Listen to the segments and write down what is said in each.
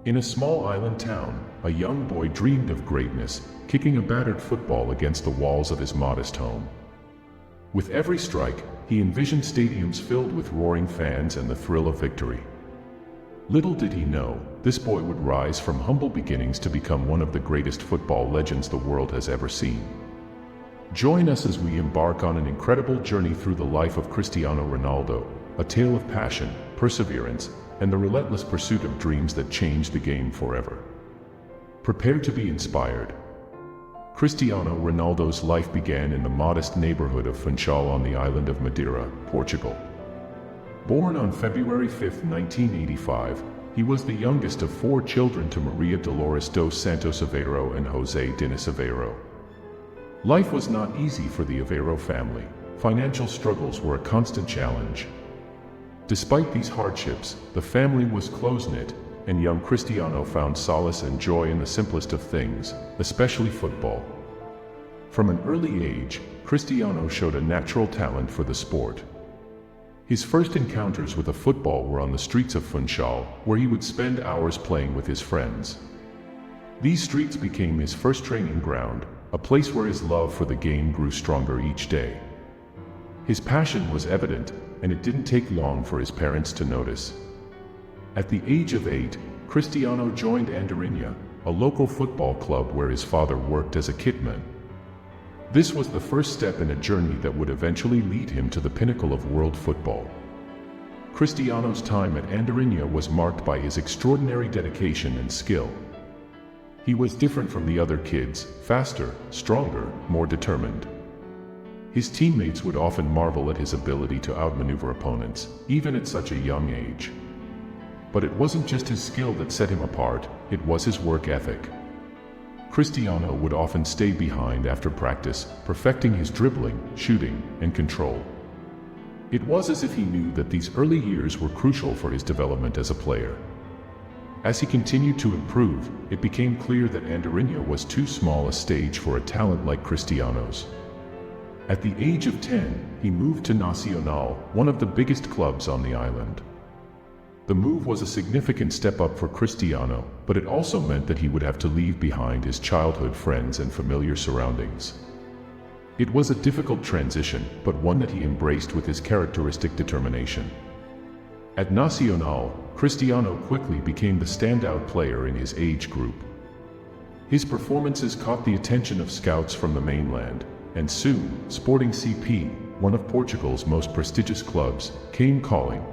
In a small island town, a young boy dreamed of greatness, kicking a battered football against the walls of his modest home. With every strike, he envisioned stadiums filled with roaring fans and the thrill of victory. Little did he know, this boy would rise from humble beginnings to become one of the greatest football legends the world has ever seen. Join us as we embark on an incredible journey through the life of Cristiano Ronaldo, a tale of passion, perseverance, and the relentless pursuit of dreams that changed the game forever. Prepare to be inspired. Cristiano Ronaldo's life began in the modest neighborhood of Funchal on the island of Madeira, Portugal. Born on February 5, 1985, he was the youngest of 4 children to Maria Dolores dos Santos Aveiro and José Diniz Aveiro. Life was not easy for the Aveiro family. Financial struggles were a constant challenge. Despite these hardships, the family was close-knit, and young Cristiano found solace and joy in the simplest of things, especially football. From an early age, Cristiano showed a natural talent for the sport. His first encounters with a football were on the streets of Funchal, where he would spend hours playing with his friends. These streets became his first training ground, a place where his love for the game grew stronger each day. His passion was evident, and it didn't take long for his parents to notice. At the age of 8, Cristiano joined Andorinha, a local football club where his father worked as a kitman. This was the first step in a journey that would eventually lead him to the pinnacle of world football. Cristiano's time at Andorinha was marked by his extraordinary dedication and skill. He was different from the other kids, faster, stronger, more determined. His teammates would often marvel at his ability to outmaneuver opponents, even at such a young age. But it wasn't just his skill that set him apart, it was his work ethic. Cristiano would often stay behind after practice, perfecting his dribbling, shooting, and control. It was as if he knew that these early years were crucial for his development as a player. As he continued to improve, it became clear that Andorinha was too small a stage for a talent like Cristiano's. At the age of 10, he moved to Nacional, one of the biggest clubs on the island. The move was a significant step up for Cristiano, but it also meant that he would have to leave behind his childhood friends and familiar surroundings. It was a difficult transition, but one that he embraced with his characteristic determination. At Nacional, Cristiano quickly became the standout player in his age group. His performances caught the attention of scouts from the mainland, and soon, Sporting CP, one of Portugal's most prestigious clubs, came calling.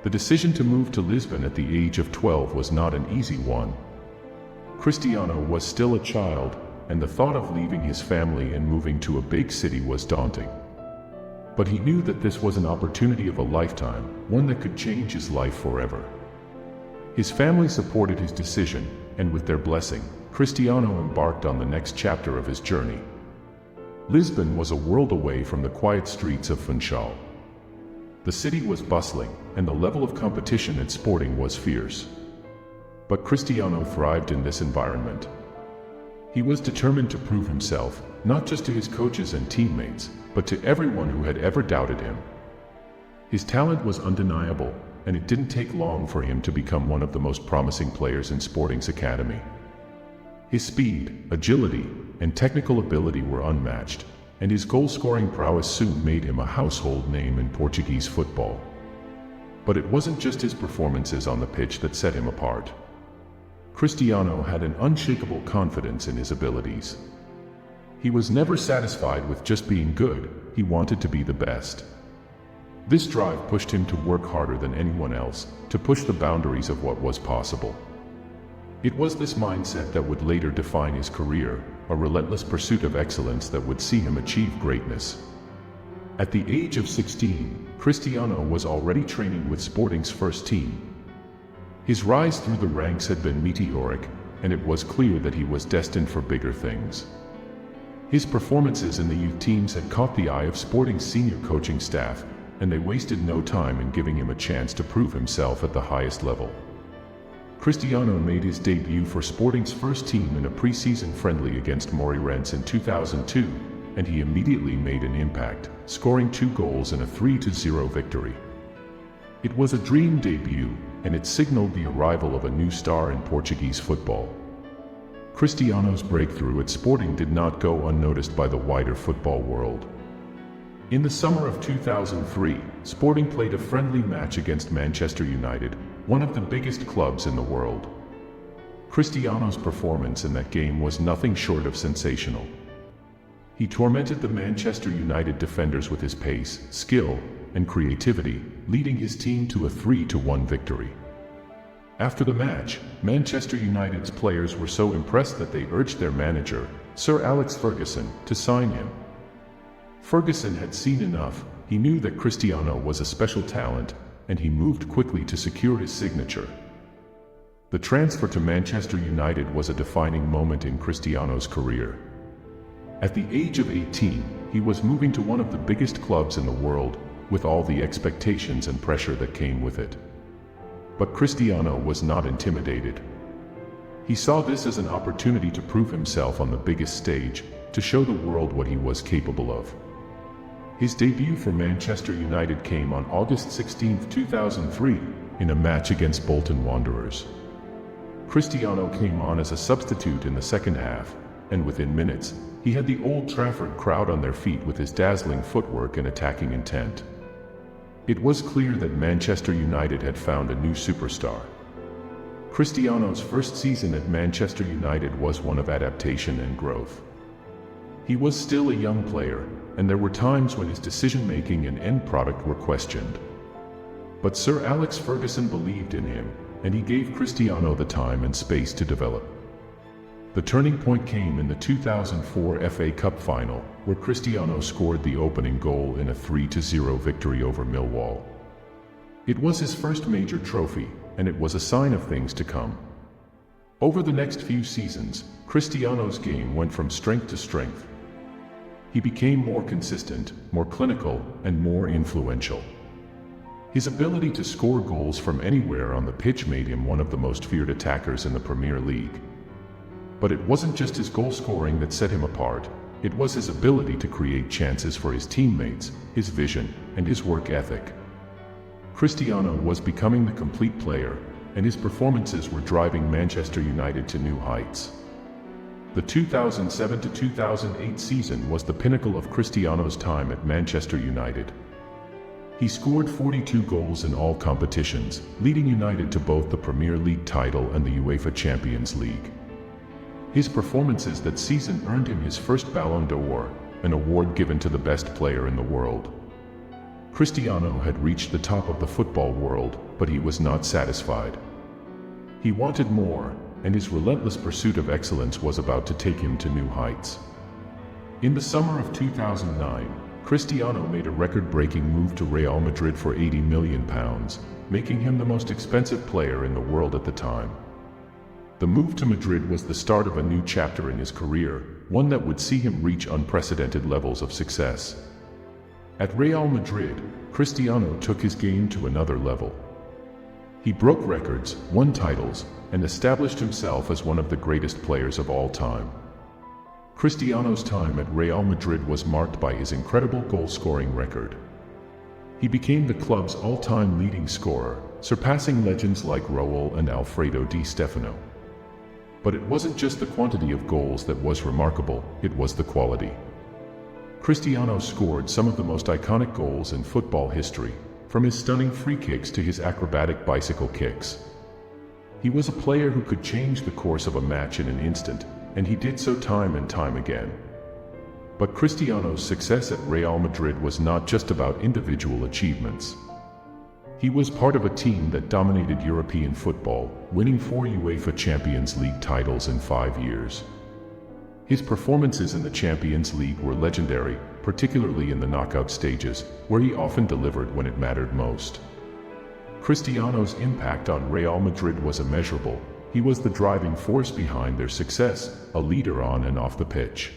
The decision to move to Lisbon at the age of 12 was not an easy one. Cristiano was still a child, and the thought of leaving his family and moving to a big city was daunting. But he knew that this was an opportunity of a lifetime, one that could change his life forever. His family supported his decision, and with their blessing, Cristiano embarked on the next chapter of his journey. Lisbon was a world away from the quiet streets of Funchal. The city was bustling, and the level of competition at Sporting was fierce. But Cristiano thrived in this environment. He was determined to prove himself, not just to his coaches and teammates, but to everyone who had ever doubted him. His talent was undeniable, and it didn't take long for him to become one of the most promising players in Sporting's academy. His speed, agility, and technical ability were unmatched, and his goal-scoring prowess soon made him a household name in Portuguese football. But it wasn't just his performances on the pitch that set him apart. Cristiano had an unshakable confidence in his abilities. He was never satisfied with just being good, he wanted to be the best. This drive pushed him to work harder than anyone else, to push the boundaries of what was possible. It was this mindset that would later define his career, a relentless pursuit of excellence that would see him achieve greatness. At the age of 16, Cristiano was already training with Sporting's first team. His rise through the ranks had been meteoric, and it was clear that he was destined for bigger things. His performances in the youth teams had caught the eye of Sporting's senior coaching staff, and they wasted no time in giving him a chance to prove himself at the highest level. Cristiano made his debut for Sporting's first team in a preseason friendly against Moreirense in 2002, and he immediately made an impact, scoring 2 goals in a 3-0 victory. It was a dream debut, and it signaled the arrival of a new star in Portuguese football. Cristiano's breakthrough at Sporting did not go unnoticed by the wider football world. In the summer of 2003, Sporting played a friendly match against Manchester United, one of the biggest clubs in the world. Cristiano's performance in that game was nothing short of sensational. He tormented the Manchester United defenders with his pace, skill, and creativity, leading his team to a 3-1 victory. After the match, Manchester United's players were so impressed that they urged their manager, Sir Alex Ferguson, to sign him. Ferguson had seen enough. He knew that Cristiano was a special talent, and he moved quickly to secure his signature. The transfer to Manchester United was a defining moment in Cristiano's career. At the age of 18, he was moving to one of the biggest clubs in the world, with all the expectations and pressure that came with it. But Cristiano was not intimidated. He saw this as an opportunity to prove himself on the biggest stage, to show the world what he was capable of. His debut for Manchester United came on August 16, 2003, in a match against Bolton Wanderers. Cristiano came on as a substitute in the second half, and within minutes, he had the Old Trafford crowd on their feet with his dazzling footwork and attacking intent. It was clear that Manchester United had found a new superstar. Cristiano's first season at Manchester United was one of adaptation and growth. He was still a young player, and there were times when his decision-making and end product were questioned. But Sir Alex Ferguson believed in him, and he gave Cristiano the time and space to develop. The turning point came in the 2004 FA Cup final, where Cristiano scored the opening goal in a 3-0 victory over Millwall. It was his first major trophy, and it was a sign of things to come. Over the next few seasons, Cristiano's game went from strength to strength. He became more consistent, more clinical, and more influential. His ability to score goals from anywhere on the pitch made him one of the most feared attackers in the Premier League. But it wasn't just his goal scoring that set him apart, it was his ability to create chances for his teammates, his vision, and his work ethic. Cristiano was becoming the complete player, and his performances were driving Manchester United to new heights. The 2007-2008 season was the pinnacle of Cristiano's time at Manchester United. He scored 42 goals in all competitions, leading United to both the Premier League title and the UEFA Champions League. His performances that season earned him his first Ballon d'Or, an award given to the best player in the world. Cristiano had reached the top of the football world, but he was not satisfied. He wanted more, and his relentless pursuit of excellence was about to take him to new heights. In the summer of 2009, Cristiano made a record-breaking move to Real Madrid for £80 million, making him the most expensive player in the world at the time. The move to Madrid was the start of a new chapter in his career, one that would see him reach unprecedented levels of success. At Real Madrid, Cristiano took his game to another level. He broke records, won titles, and established himself as one of the greatest players of all time. Cristiano's time at Real Madrid was marked by his incredible goal-scoring record. He became the club's all-time leading scorer, surpassing legends like Raúl and Alfredo Di Stefano. But it wasn't just the quantity of goals that was remarkable, it was the quality. Cristiano scored some of the most iconic goals in football history, from his stunning free kicks to his acrobatic bicycle kicks. He was a player who could change the course of a match in an instant, and he did so time and time again. But Cristiano's success at Real Madrid was not just about individual achievements. He was part of a team that dominated European football, winning 4 UEFA Champions League titles in 5 years. His performances in the Champions League were legendary, particularly in the knockout stages, where he often delivered when it mattered most. Cristiano's impact on Real Madrid was immeasurable. He was the driving force behind their success, a leader on and off the pitch.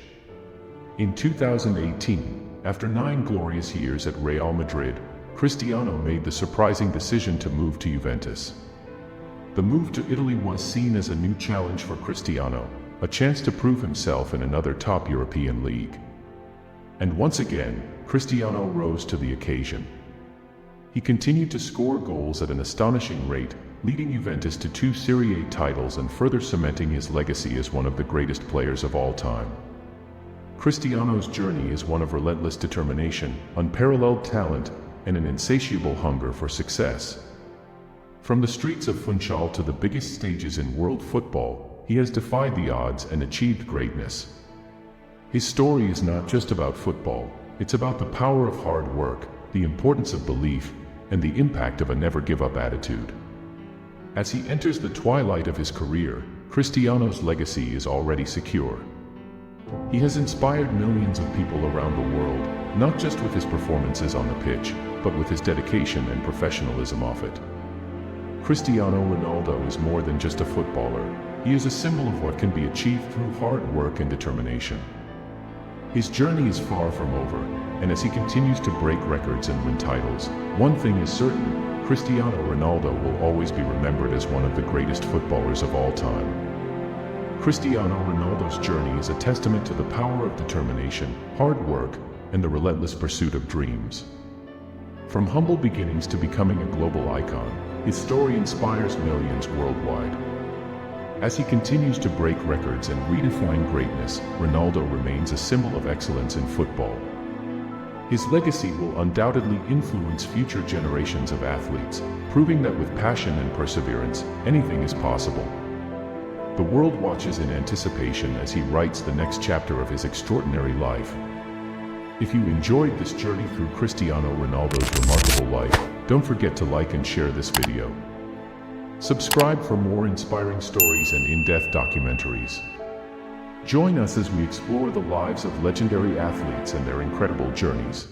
In 2018, after 9 glorious years at Real Madrid, Cristiano made the surprising decision to move to Juventus. The move to Italy was seen as a new challenge for Cristiano, a chance to prove himself in another top European league. And once again, Cristiano rose to the occasion. He continued to score goals at an astonishing rate, leading Juventus to 2 Serie A titles and further cementing his legacy as one of the greatest players of all time. Cristiano's journey is one of relentless determination, unparalleled talent, and an insatiable hunger for success. From the streets of Funchal to the biggest stages in world football, he has defied the odds and achieved greatness. His story is not just about football, it's about the power of hard work, the importance of belief, and the impact of a never-give-up attitude. As he enters the twilight of his career, Cristiano's legacy is already secure. He has inspired millions of people around the world, not just with his performances on the pitch, but with his dedication and professionalism off it. Cristiano Ronaldo is more than just a footballer. He is a symbol of what can be achieved through hard work and determination. His journey is far from over, and as he continues to break records and win titles, one thing is certain: Cristiano Ronaldo will always be remembered as one of the greatest footballers of all time. Cristiano Ronaldo's journey is a testament to the power of determination, hard work, and the relentless pursuit of dreams. From humble beginnings to becoming a global icon, his story inspires millions worldwide. As he continues to break records and redefine greatness, Ronaldo remains a symbol of excellence in football. His legacy will undoubtedly influence future generations of athletes, proving that with passion and perseverance, anything is possible. The world watches in anticipation as he writes the next chapter of his extraordinary life. If you enjoyed this journey through Cristiano Ronaldo's remarkable life, don't forget to like and share this video. Subscribe for more inspiring stories and in-depth documentaries. Join us as we explore the lives of legendary athletes and their incredible journeys.